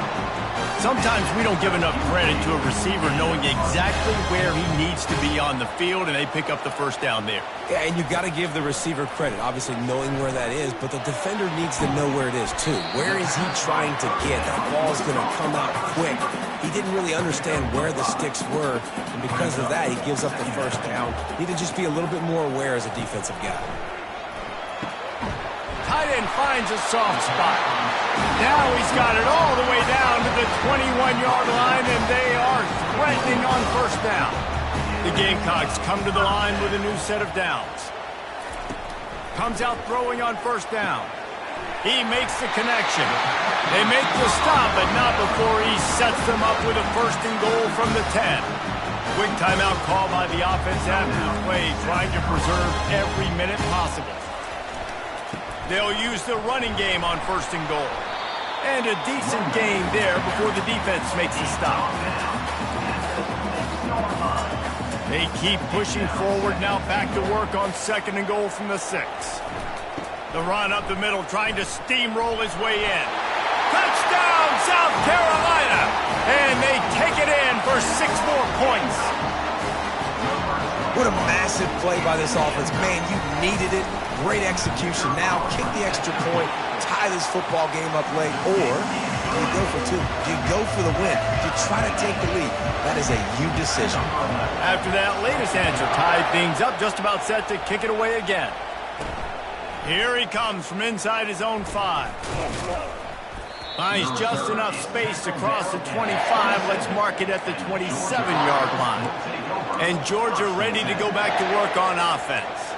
Sometimes we don't give enough credit to a receiver knowing exactly where he needs to be on the field, and they pick up the first down there. Yeah, and you got to give the receiver credit, obviously knowing where that is, but the defender needs to know where it is too. Where is he trying to get? That ball's going to come out quick. He didn't really understand where the sticks were, and because of that, he gives up the first down. Need to just be a little bit more aware as a defensive guy. Tight end finds a soft spot. Now he's got it all the way down to the 21-yard line, and they are threatening on first down. The Gamecocks come to the line with a new set of downs. Comes out throwing on first down. He makes the connection. They make the stop, but not before he sets them up with a first and goal from the 10. Quick timeout call by the offense after the play, trying to preserve every minute possible. They'll use the running game on first and goal. And a decent gain there before the defense makes a stop. They keep pushing forward, now back to work on second and goal from the 6. The run up the middle, trying to steamroll his way in. Touchdown, South Carolina! And they take it in for 6 more points. What a massive play by this offense. Man, you needed it. Great execution. Now kick the extra point, tie this football game up late, or do you go for 2? Do you go for the win? Do you try to take the lead? That is a you decision. After that latest answer tied things up, just about set to kick it away again. Here he comes from inside his own 5. Finds just enough space to cross the 25. Let's mark it at the 27-yard line. And Georgia ready to go back to work on offense.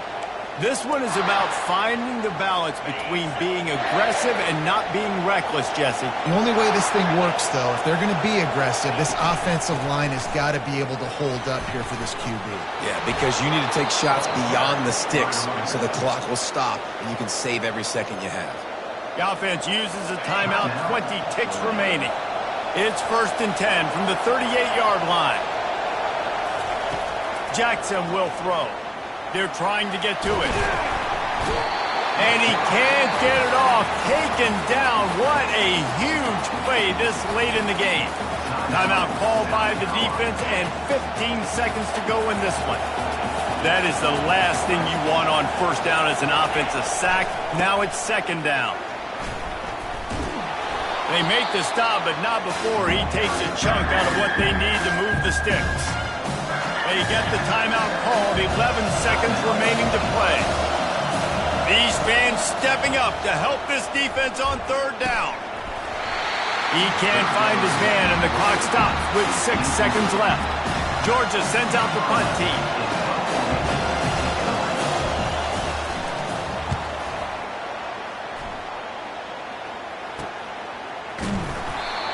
This one is about finding the balance between being aggressive and not being reckless, Jesse. The only way this thing works, though, if they're going to be aggressive, this offensive line has got to be able to hold up here for this QB. Yeah, because you need to take shots beyond the sticks so the clock will stop and you can save every second you have. The offense uses a timeout, 20 ticks remaining. It's first and 10 from the 38-yard line. Jackson will throw. They're trying to get to it. And he can't get it off. Taken down. What a huge play this late in the game. Timeout called by the defense and 15 seconds to go in this one. That is the last thing you want on first down as an offensive sack. Now it's second down. They make the stop, but not before he takes a chunk out of what they need to move the sticks. They get the timeout called, 11 seconds remaining to play. These fans stepping up to help this defense on third down. He can't find his man, and the clock stops with 6 seconds left. Georgia sends out the punt team.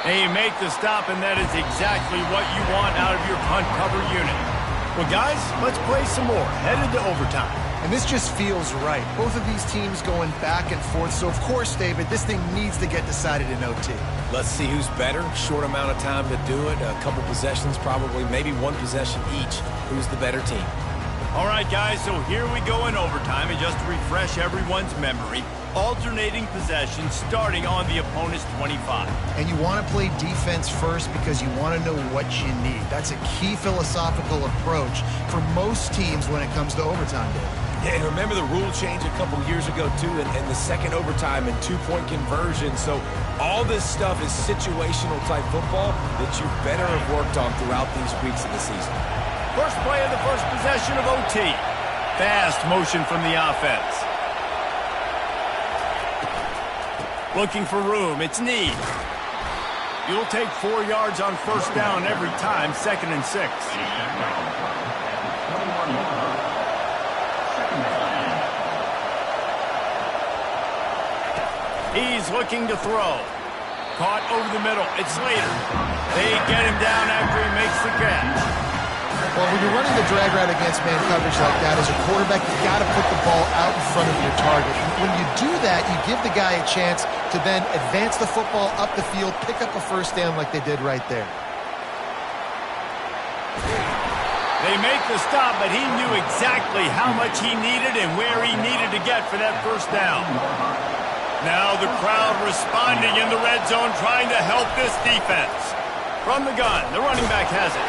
They make the stop, and that is exactly what you want out of your punt cover unit. Well, guys, let's play some more. Headed to overtime. And this just feels right. Both of these teams going back and forth. So, of course, David, this thing needs to get decided in OT. Let's see who's better. Short amount of time to do it. A couple possessions, probably maybe one possession each. Who's the better team? All right, guys, so here we go in overtime. And just to refresh everyone's memory, alternating possessions starting on the opponent's 25. And you want to play defense first because you want to know what you need. That's a key philosophical approach for most teams when it comes to overtime, David. Yeah, and remember the rule change a couple years ago, too, and the second overtime and two-point conversion. So all this stuff is situational type football that you better have worked on throughout these weeks of the season. First play of the first possession of OT. Fast motion from the offense. Looking for room. It's need. You'll take 4 yards on first down every time, second and 6. He's looking to throw. Caught over the middle. It's Slater. They get him down after he makes the catch. Well, when you're running the drag route against man coverage like that, as a quarterback, you've got to put the ball out in front of your target. When you do that, you give the guy a chance to then advance the football up the field, pick up a first down like they did right there. They make the stop, but he knew exactly how much he needed and where he needed to get for that first down. Now the crowd responding in the red zone, trying to help this defense. From the gun, the running back has it.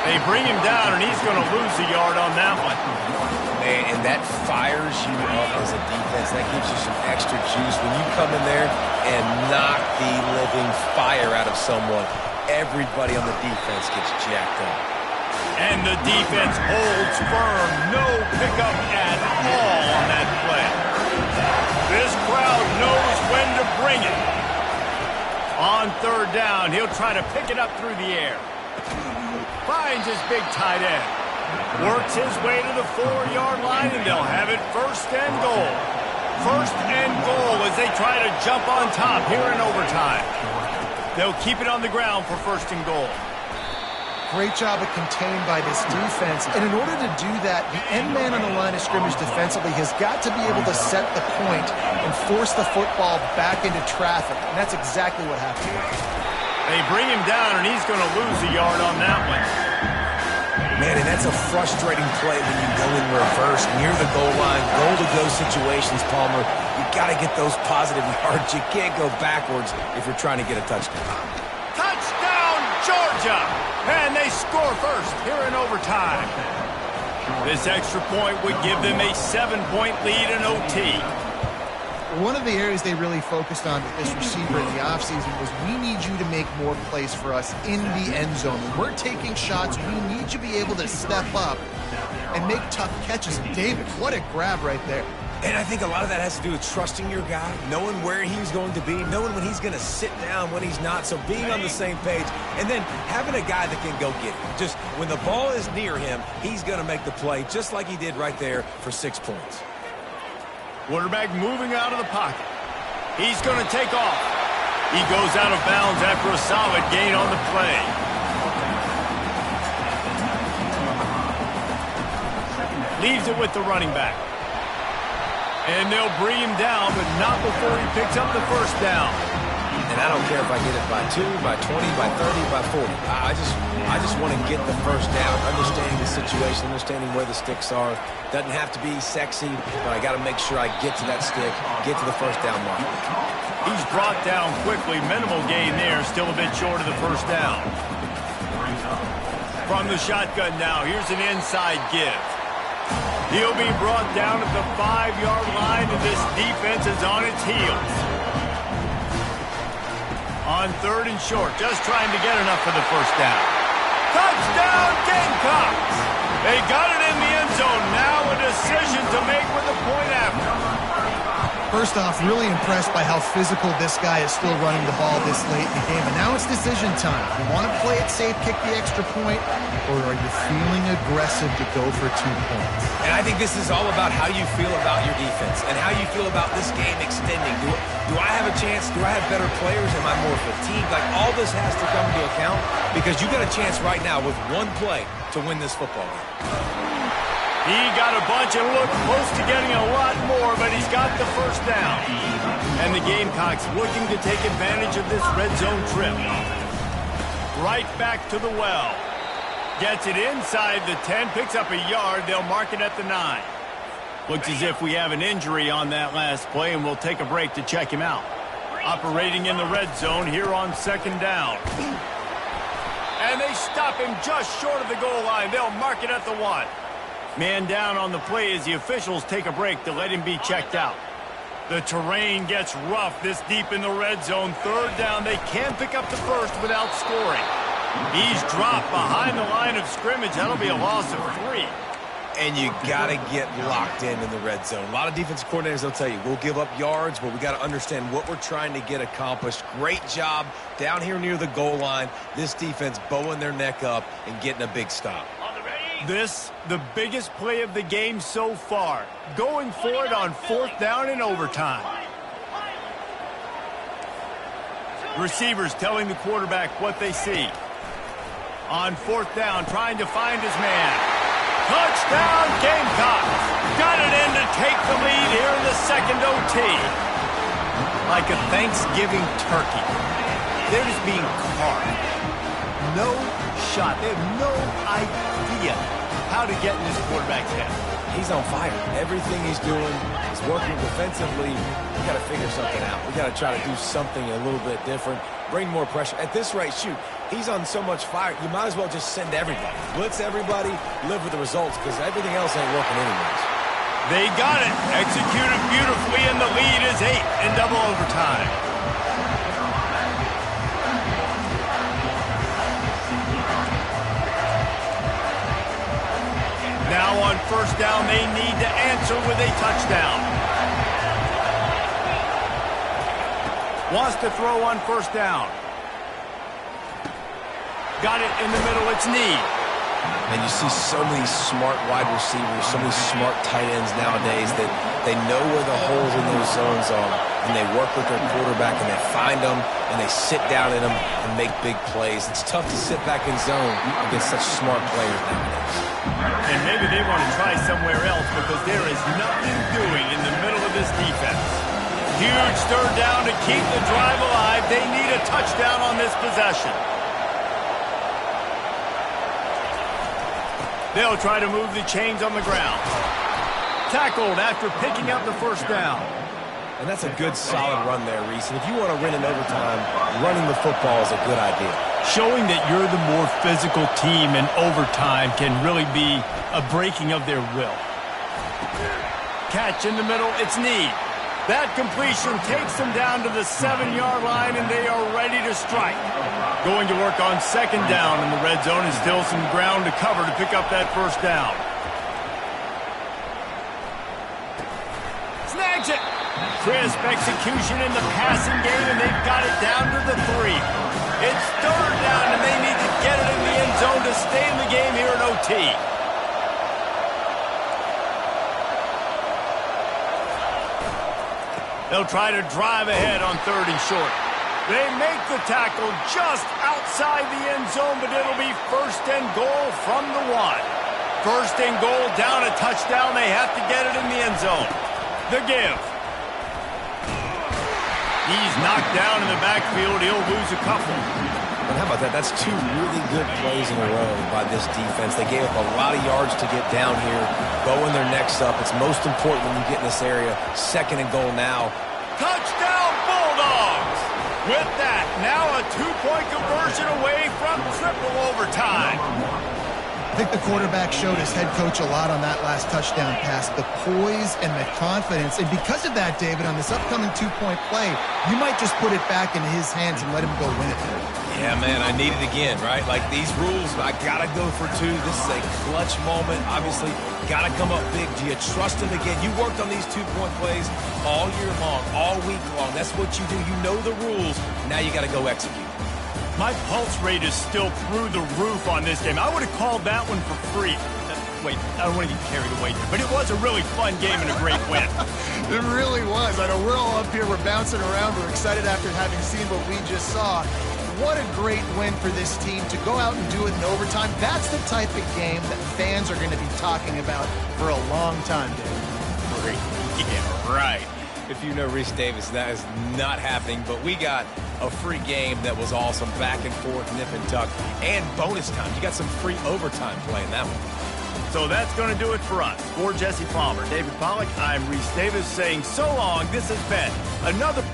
They bring him down, and he's going to lose a yard on that one. Man, and that fires you up as a defense. That gives you some extra juice. When you come in there and knock the living fire out of someone, everybody on the defense gets jacked up. And the defense holds firm. No pickup at all on that play. This crowd knows when to bring it. On third down, he'll try to pick it up through the air. Finds his big tight end. Works his way to the 4-yard line, and they'll have it first and goal. First and goal as they try to jump on top here in overtime. They'll keep it on the ground for first and goal. Great job of contained by this defense. And in order to do that, the end man on the line of scrimmage defensively has got to be able to set the point and force the football back into traffic. And that's exactly what happened. They bring him down, and he's going to lose a yard on that one. Man, and that's a frustrating play when you go in reverse near the goal line, goal-to-go situations, Palmer. You got to get those positive yards. You can't go backwards if you're trying to get a touchdown. Touchdown, Georgia! And they score first here in overtime. This extra point would give them a 7-point lead in OT. One of the areas they really focused on with this receiver in the offseason was we need you to make more plays for us in the end zone. When we're taking shots, we need you to be able to step up and make tough catches. And David, what a grab right there. And I think a lot of that has to do with trusting your guy, knowing where he's going to be, knowing when he's going to sit down, when he's not, so being on the same page, and then having a guy that can go get it. Just when the ball is near him, he's going to make the play just like he did right there for 6 points. Quarterback moving out of the pocket. He's going to take off. He goes out of bounds after a solid gain on the play. Leaves it with the running back. And they'll bring him down, but not before he picks up the first down. And I don't care if I get it by 2, by 20, by 30, by 40. I just want to get the first down, understanding the situation, understanding where the sticks are. Doesn't have to be sexy, but I got to make sure I get to that stick, get to the first down mark. He's brought down quickly. Minimal gain there, still a bit short of the first down. From the shotgun now, here's an inside give. He'll be brought down at the 5-yard line, and this defense is on its heels. On third and short, just trying to get enough for the first down. Touchdown, Gamecocks! They got it in the end zone. Now a decision to make with a point after. First off, really impressed by how physical this guy is still running the ball this late in the game. And now it's decision time. You want to play it safe, kick the extra point, or are you feeling aggressive to go for 2 points? And I think this is all about how you feel about your defense and how you feel about this game extending. Do I have a chance? Do I have better players? Am I more fatigued? Like, all this has to come into account because you got a chance right now with one play to win this football game. He got a bunch and looked close to getting a lot more, but he's got the first down. And the Gamecocks looking to take advantage of this red zone trip. Right back to the well. Gets it inside the 10, picks up a yard. They'll mark it at the 9. Looks as if we have an injury on that last play, and we'll take a break to check him out. Operating in the red zone here on second down. And they stop him just short of the goal line. They'll mark it at the 1. Man down on the play as the officials take a break to let him be checked out. The terrain gets rough this deep in the red zone. Third down, they can't pick up the first without scoring. He's dropped behind the line of scrimmage. That'll be a loss of 3. And you got to get locked in the red zone. A lot of defensive coordinators, they'll tell you, we'll give up yards, but we got to understand what we're trying to get accomplished. Great job down here near the goal line. This defense bowing their neck up and getting a big stop. This, the biggest play of the game so far. Going for it on 4th down in overtime. Receivers telling the quarterback what they see. On 4th down, trying to find his man. Touchdown, Gamecocks! Got it in to take the lead here in the second OT. Like a Thanksgiving turkey. They're just being carved. no shot. They have no idea how to get in this quarterback's head. He's on fire. Everything he's doing is working defensively. We got to figure something out. We got to try to do something a little bit different, bring more pressure. At this rate, shoot, he's on so much fire, you might as well just send everybody. Blitz everybody, live with the results, because everything else ain't working anyways. They got it. Executed beautifully, and the lead is 8 in double overtime. Now on first down, they need to answer with a touchdown. Wants to throw on first down. Got it in the middle, it's Need. And you see so many smart wide receivers, so many smart tight ends nowadays that they know where the holes in those zones are, and they work with their quarterback, and they find them, and they sit down in them and make big plays. It's tough to sit back in zone against such smart players nowadays. And maybe they want to try somewhere else because there is nothing doing in the middle of this defense. Huge third down to keep the drive alive. They need a touchdown on this possession. They'll try to move the chains on the ground. Tackled after picking up the first down. And that's a good, solid run there, Reese. And if you want to win in overtime, running the football is a good idea. Showing that you're the more physical team in overtime can really be a breaking of their will. Catch in the middle, it's Need. That completion takes them down to the 7-yard line, and they are ready to strike. Going to work on second down in the red zone, and still some ground to cover to pick up that first down. Snags it. Crisp execution in the passing game, and they've got it down to the 3. It's third down, and they need to get it in the end zone to stay in the game here in OT. They'll try to drive ahead on 3rd and short. They make the tackle just outside the end zone, but it'll be 1st and goal from the 1. 1st and goal, down a touchdown. They have to get it in the end zone. The give. He's knocked down in the backfield. He'll lose a couple. And how about that? That's 2 really good plays in a row by this defense. They gave up a lot of yards to get down here, bowing their necks up. It's most important when you get in this area. 2nd and goal now. Touchdown, Bulldogs! With that, now a 2-point conversion away from triple overtime. I think the quarterback showed his head coach a lot on that last touchdown pass, the poise and the confidence. And because of that, David, on this upcoming 2-point play, you might just put it back in his hands and let him go win it. Yeah, man, I need it again, right? Like these rules, I got to go for 2. This is a clutch moment. Obviously, got to come up big. Do you trust him again? You worked on these 2-point plays all year long, all week long. That's what you do. You know the rules. Now you got to go execute. My pulse rate is still through the roof on this game. I would have called that one for free. Wait, I don't want to get carried away here, but it was a really fun game and a great win. It really was. I know we're all up here, we're bouncing around, we're excited after having seen what we just saw. What a great win for this team to go out and do it in overtime. That's the type of game that fans are going to be talking about for a long time, Dave. Great. Yeah, right. If you know Reese Davis, that is not happening, but we got a free game that was awesome, back and forth, nip and tuck, and bonus time. You got some free overtime playing that one. So that's going to do it for us. For Jesse Palmer, David Pollack, I'm Reese Davis saying so long. This has been another...